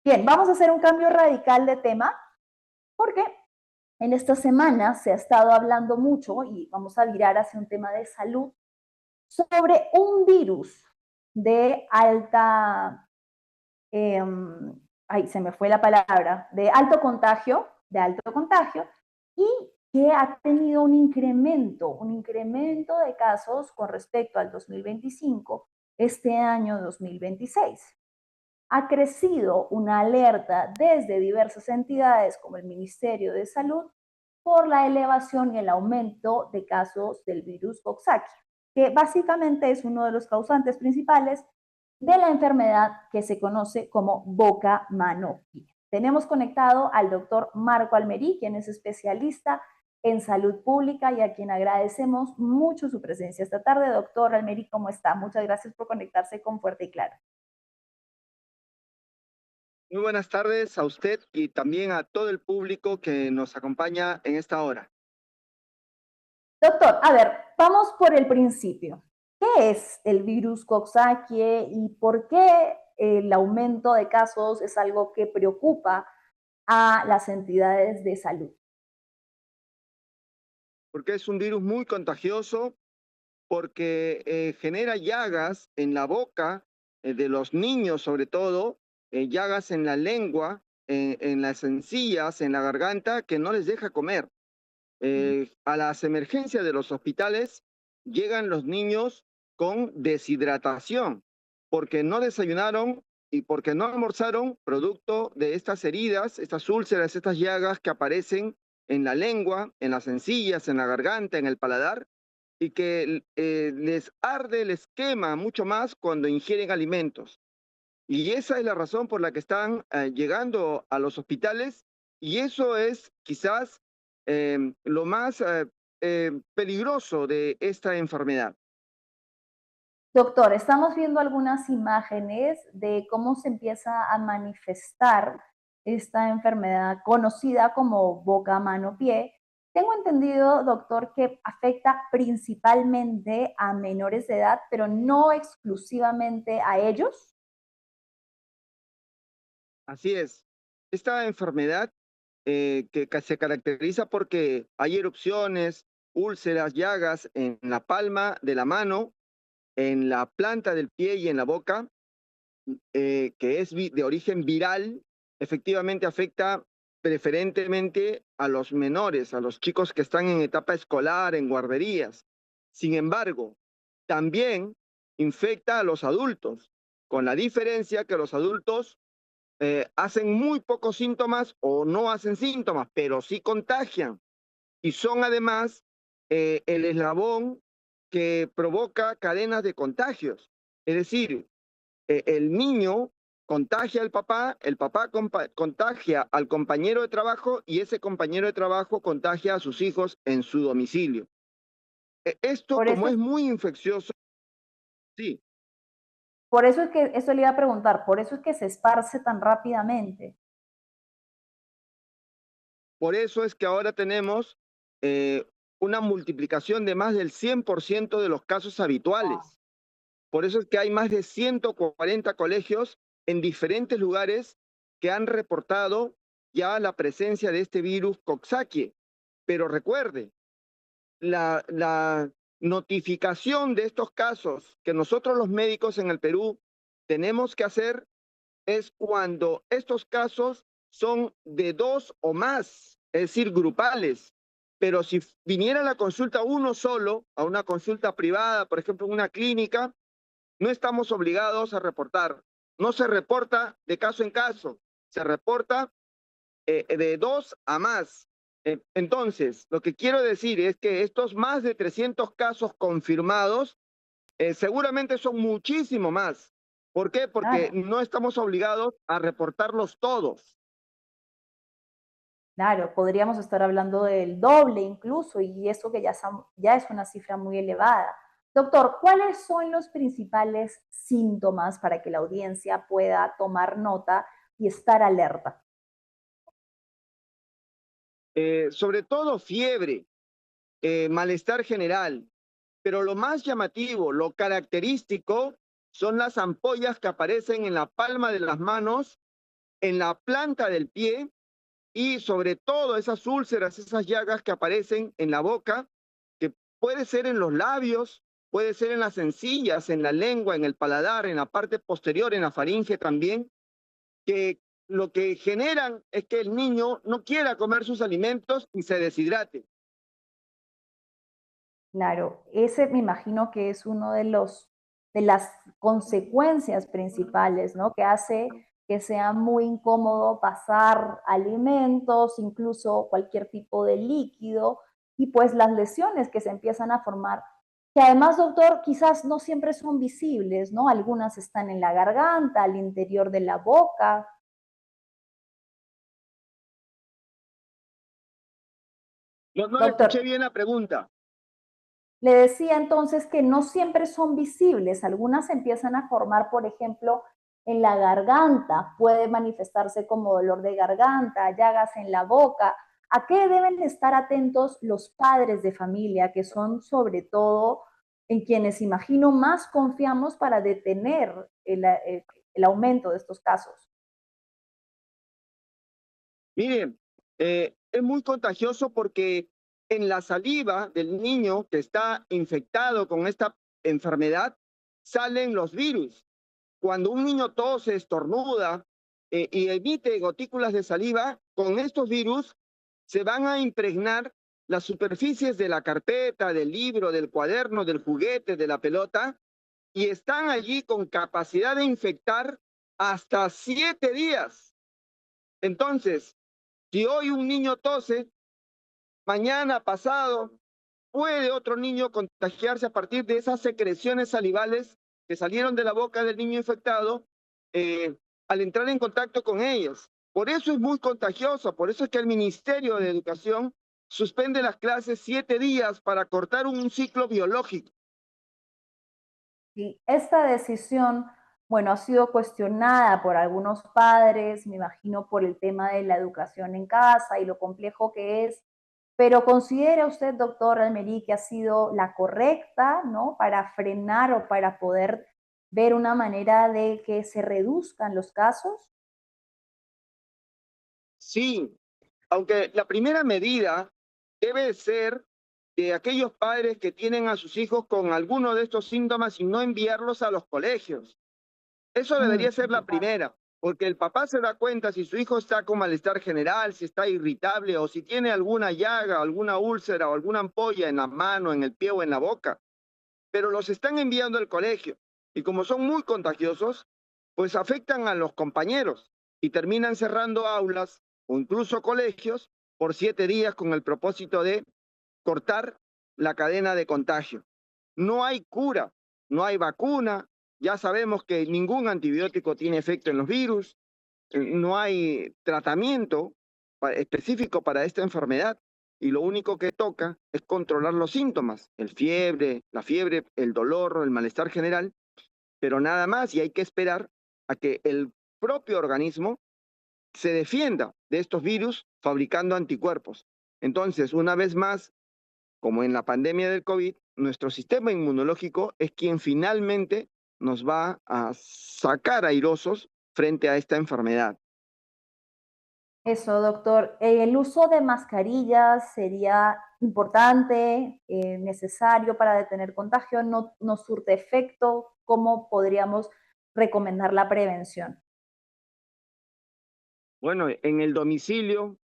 Bien, vamos a hacer un cambio radical de tema porque en esta semana se ha estado hablando mucho y vamos a virar hacia un tema de salud sobre un virus de alta, eh, ay, se me fue la palabra, de alto contagio, y que ha tenido un incremento de casos con respecto al 2025, este año 2026. Ha crecido una alerta desde diversas entidades como el Ministerio de Salud por la elevación y el aumento de casos del virus Coxsackie, que básicamente es uno de los causantes principales de la enfermedad que se conoce como boca, mano, pie. Tenemos conectado al doctor Marco Almerí, quien es especialista en salud pública y a quien agradecemos mucho su presencia esta tarde. Doctor Almerí, ¿cómo está? Muchas gracias por conectarse con Fuerte y Claro. Muy buenas tardes a usted y también a todo el público que nos acompaña en esta hora. Doctor, a ver, vamos por el principio. ¿Qué es el virus Coxsackie y por qué el aumento de casos es algo que preocupa a las entidades de salud? Porque es un virus muy contagioso, porque genera llagas en la boca de los niños, sobre todo, llagas en la lengua, en las encías, en la garganta, que no les deja comer. A las emergencias de los hospitales llegan los niños con deshidratación, porque no desayunaron y porque no almorzaron, producto de estas heridas, estas úlceras, estas llagas que aparecen en la lengua, en las encías, en la garganta, en el paladar, y que les arde, les quema mucho más cuando ingieren alimentos. Y esa es la razón por la que están llegando a los hospitales, y eso es quizás lo más peligroso de esta enfermedad. Doctor, estamos viendo algunas imágenes de cómo se empieza a manifestar esta enfermedad conocida como boca, mano, pie. Tengo entendido, doctor, que afecta principalmente a menores de edad, pero no exclusivamente a ellos. Así es. Esta enfermedad que se caracteriza porque hay erupciones, úlceras, llagas en la palma de la mano, en la planta del pie y en la boca, que es de origen viral, efectivamente afecta preferentemente a los menores, a los chicos que están en etapa escolar, en guarderías. Sin embargo, también infecta a los adultos, con la diferencia que los adultos hacen muy pocos síntomas o no hacen síntomas, pero sí contagian y son además el eslabón que provoca cadenas de contagios. Es decir, el niño contagia al papá, el papá contagia al compañero de trabajo y ese compañero de trabajo contagia a sus hijos en su domicilio. Esto, Por como eso, es muy infeccioso, sí, por eso es que, eso le iba a preguntar, por eso es que se esparce tan rápidamente. por eso es que ahora tenemos eh, una multiplicación de más del 100% de los casos habituales. Por eso es que hay más de 140 colegios en diferentes lugares que han reportado ya la presencia de este virus Coxsackie. Pero recuerde, la notificación de estos casos que nosotros los médicos en el Perú tenemos que hacer es cuando estos casos son de dos o más, es decir, grupales. Pero si viniera la consulta uno solo, a una consulta privada, por ejemplo, en una clínica, no estamos obligados a reportar. No se reporta de caso en caso, se reporta de dos a más. Entonces, lo que quiero decir es que estos más de 300 casos confirmados seguramente son muchísimo más. ¿Por qué? Porque Claro, no estamos obligados a reportarlos todos. claro, podríamos estar hablando del doble incluso, y eso que ya es una cifra muy elevada. Doctor, ¿cuáles son los principales síntomas para que la audiencia pueda tomar nota y estar alerta? Sobre todo fiebre, malestar general, pero lo más llamativo, lo característico, son las ampollas que aparecen en la palma de las manos en la planta del pie y sobre todo esas úlceras, esas llagas que aparecen en la boca, que puede ser en los labios, puede ser en las encías, en la lengua, en el paladar, en la parte posterior, en la faringe también, que lo que generan es que el niño no quiera comer sus alimentos y se deshidrate. Claro, ese me imagino que es uno de de las consecuencias principales, ¿no? Que hace que sea muy incómodo pasar alimentos, incluso cualquier tipo de líquido, y pues las lesiones que se empiezan a formar, que además, doctor, quizás no siempre son visibles, ¿no? Algunas están en la garganta, al interior de la boca. No le Doctor, escuché bien la pregunta. le decía entonces que no siempre son visibles, algunas empiezan a formar, por ejemplo, en la garganta, puede manifestarse como dolor de garganta, llagas en la boca. ¿A qué deben estar atentos los padres de familia, que son sobre todo en quienes imagino más confiamos para detener el aumento de estos casos? Miren, es muy contagioso porque en la saliva del niño que está infectado con esta enfermedad salen los virus. Cuando un niño tose, estornuda y emite gotículas de saliva, con estos virus se van a impregnar las superficies de la carpeta, del libro, del cuaderno, del juguete, de la pelota, y están allí con capacidad de infectar hasta 7 días. Entonces, si hoy un niño tose, mañana pasado puede otro niño contagiarse a partir de esas secreciones salivales que salieron de la boca del niño infectado al entrar en contacto con ellas. Por eso es muy contagioso, por eso es que el Ministerio de Educación suspende las clases 7 días para cortar un ciclo biológico. Y esta decisión, bueno, ha sido cuestionada por algunos padres, me imagino por el tema de la educación en casa y lo complejo que es, pero ¿considera usted, doctor Almerí, que ha sido la correcta, ¿no? Para frenar o para poder ver una manera de que se reduzcan los casos? Sí, aunque la primera medida debe ser de aquellos padres que tienen a sus hijos con alguno de estos síntomas y no enviarlos a los colegios. Eso debería ser la Claro. primera, porque el papá se da cuenta si su hijo está con malestar general, si está irritable o si tiene alguna llaga, alguna úlcera o alguna ampolla en la mano, en el pie o en la boca. Pero los están enviando al colegio y como son muy contagiosos, pues afectan a los compañeros y terminan cerrando aulas o incluso colegios por 7 días con el propósito de cortar la cadena de contagio. No hay cura, no hay vacuna, ya sabemos que ningún antibiótico tiene efecto en los virus, no hay tratamiento específico para esta enfermedad y lo único que toca es controlar los síntomas, la fiebre, el dolor, el malestar general, pero nada más y hay que esperar a que el propio organismo se defienda de estos virus fabricando anticuerpos. Entonces, una vez más, como en la pandemia del COVID, nuestro sistema inmunológico es quien finalmente nos va a sacar airosos frente a esta enfermedad. Eso, doctor. ¿El uso de mascarillas sería importante, necesario para detener contagio? ¿No surte efecto? ¿Cómo podríamos recomendar la prevención? Bueno, en el domicilio,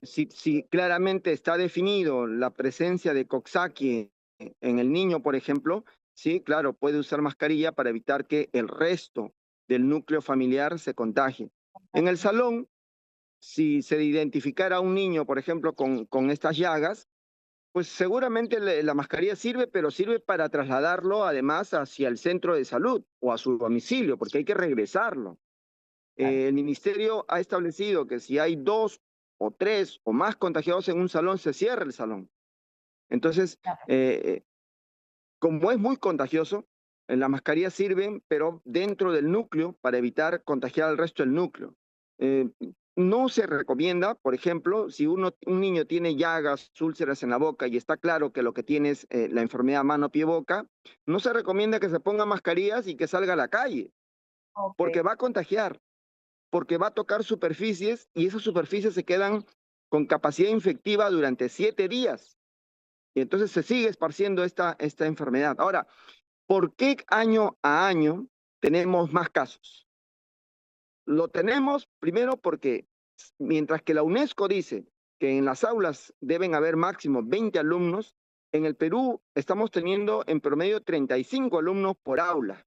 si claramente está definido la presencia de Coxsackie en el niño, por ejemplo, sí, claro, puede usar mascarilla para evitar que el resto del núcleo familiar se contagie. En el salón, si se identificara a un niño, por ejemplo, con estas llagas, pues seguramente la mascarilla sirve, pero sirve para trasladarlo además hacia el centro de salud o a su domicilio, porque hay que regresarlo. Claro, El ministerio ha establecido que si hay 2 o 3 o más contagiados en un salón, se cierra el salón. Entonces, claro. como es muy contagioso, las mascarillas sirven, pero dentro del núcleo para evitar contagiar al resto del núcleo. Eh, no se recomienda, por ejemplo, si un niño tiene llagas, úlceras en la boca y está claro que lo que tiene es la enfermedad mano, pie, boca, no se recomienda que se ponga mascarillas y que salga a la calle, Ok. porque va a contagiar. porque va a tocar superficies y esas superficies se quedan con capacidad infectiva durante 7 días. Y entonces se sigue esparciendo esta enfermedad. Ahora, ¿por qué año a año tenemos más casos? Lo tenemos primero porque mientras que la UNESCO dice que en las aulas deben haber máximo 20 alumnos, en el Perú estamos teniendo en promedio 35 alumnos por aula.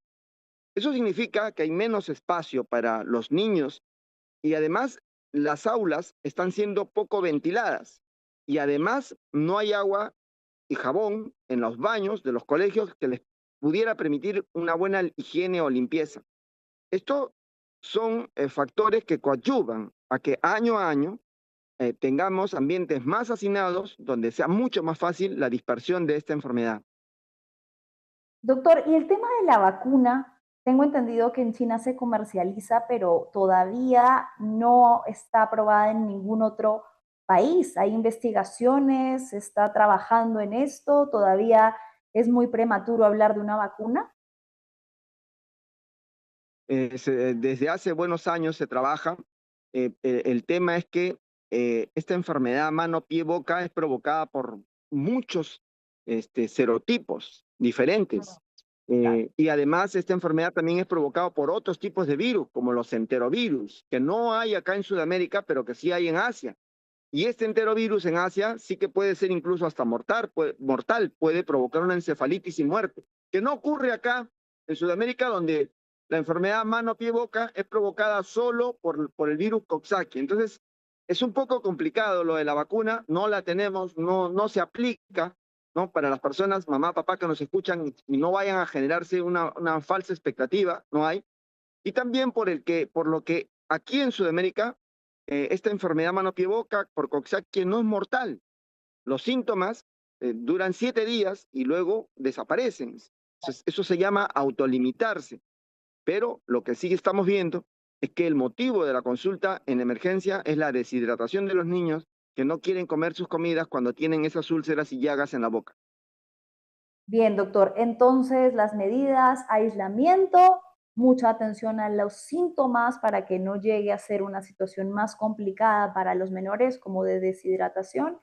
Eso significa que hay menos espacio para los niños y además las aulas están siendo poco ventiladas y además no hay agua y jabón en los baños de los colegios que les pudiera permitir una buena higiene o limpieza. Esto son factores que coadyuvan a que año a año tengamos ambientes más hacinados donde sea mucho más fácil la dispersión de esta enfermedad. Doctor, y el tema de la vacuna, tengo entendido que en China se comercializa, pero todavía no está aprobada en ningún otro país. ¿Hay investigaciones? ¿Se está trabajando en esto? ¿Todavía es muy prematuro hablar de una vacuna? Desde hace buenos años se trabaja. El tema es que esta enfermedad mano, pie, boca es provocada por muchos serotipos diferentes. Claro. Y además esta enfermedad también es provocada por otros tipos de virus, como los enterovirus, que no hay acá en Sudamérica, pero que sí hay en Asia. Y este enterovirus en Asia sí que puede ser incluso hasta mortal, puede provocar una encefalitis y muerte, que no ocurre acá en Sudamérica, donde la enfermedad mano, pie, boca es provocada solo por el virus Coxsackie. Entonces, es un poco complicado lo de la vacuna, no la tenemos, no se aplica, ¿no? Para las personas, mamá, papá que nos escuchan y no vayan a generarse una falsa expectativa, no hay. Y también por lo que aquí en Sudamérica, esta enfermedad mano, pie, boca por Coxsackie no es mortal. Los síntomas duran 7 días y luego desaparecen. Entonces, eso se llama autolimitarse. Pero lo que sí estamos viendo es que el motivo de la consulta en emergencia es la deshidratación de los niños que no quieren comer sus comidas cuando tienen esas úlceras y llagas en la boca. Bien, doctor. Entonces, las medidas, aislamiento, mucha atención a los síntomas para que no llegue a ser una situación más complicada para los menores, como de deshidratación,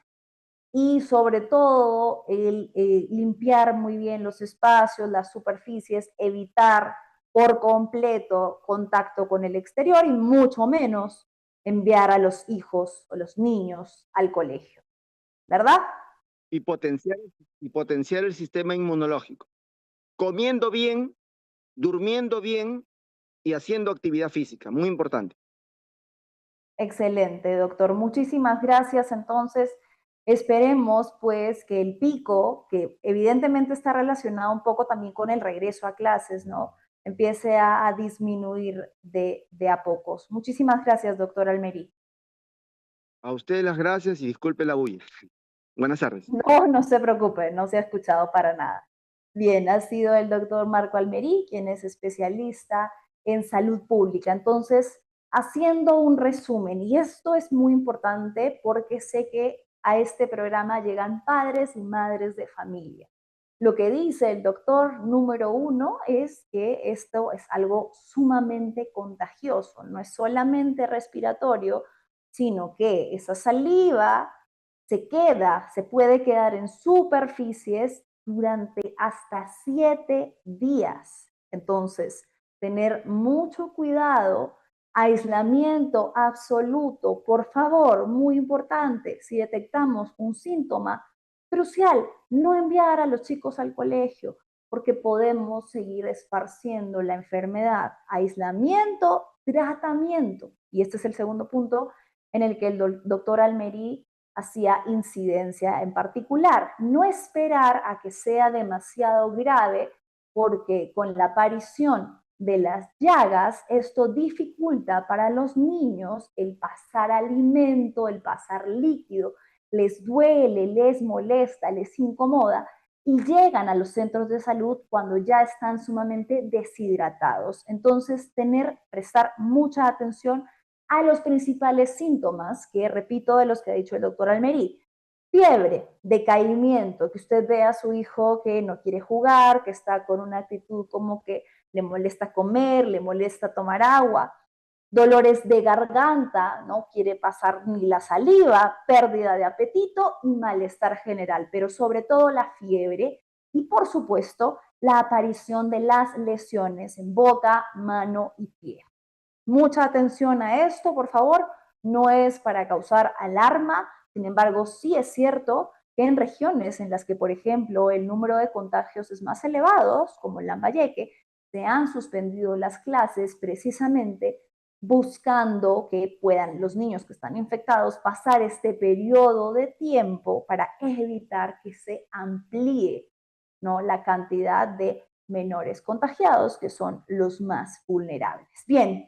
y sobre todo el limpiar muy bien los espacios, las superficies, evitar por completo contacto con el exterior y mucho menos enviar a los hijos o los niños al colegio, ¿verdad? Y potenciar, y potenciar el sistema inmunológico. Comiendo bien, durmiendo bien y haciendo actividad física, muy importante. Excelente, doctor. Muchísimas gracias. Entonces, esperemos pues que el pico, que evidentemente está relacionado un poco también con el regreso a clases, ¿no? Empiece a disminuir de a pocos. Muchísimas gracias, doctor Almerí. A ustedes las gracias y disculpe la bulla. Buenas tardes. No, no se preocupe, no se ha escuchado para nada. Bien, ha sido el doctor Marco Almerí, quien es especialista en salud pública. Entonces, haciendo un resumen, y esto es muy importante porque sé que a este programa llegan padres y madres de familia. Lo que dice el doctor número uno es que esto es algo sumamente contagioso, no es solamente respiratorio, sino que esa saliva se puede quedar en superficies durante hasta 7 días. Entonces, tener mucho cuidado, aislamiento absoluto, por favor, muy importante, si detectamos un síntoma, crucial, no enviar a los chicos al colegio, porque podemos seguir esparciendo la enfermedad. Aislamiento, tratamiento. Y este es el segundo punto en el que el doctor Almerí hacía incidencia en particular. No esperar a que sea demasiado grave, porque con la aparición de las llagas, esto dificulta para los niños el pasar alimento, el pasar líquido, les duele, les molesta, les incomoda y llegan a los centros de salud cuando ya están sumamente deshidratados. Entonces, prestar mucha atención a los principales síntomas, que repito de los que ha dicho el doctor Almerí. Fiebre, decaimiento, que usted ve a su hijo que no quiere jugar, que está con una actitud como que le molesta comer, le molesta tomar agua. dolores de garganta, no quiere pasar ni la saliva, pérdida de apetito y malestar general, pero sobre todo la fiebre y por supuesto la aparición de las lesiones en boca, mano y pie. Mucha atención a esto, por favor, no es para causar alarma, sin embargo, sí es cierto que en regiones en las que, por ejemplo, el número de contagios es más elevado, como en Lambayeque, se han suspendido las clases precisamente buscando que puedan los niños que están infectados pasar este periodo de tiempo para evitar que se amplíe, ¿no?, la cantidad de menores contagiados, que son los más vulnerables. Bien,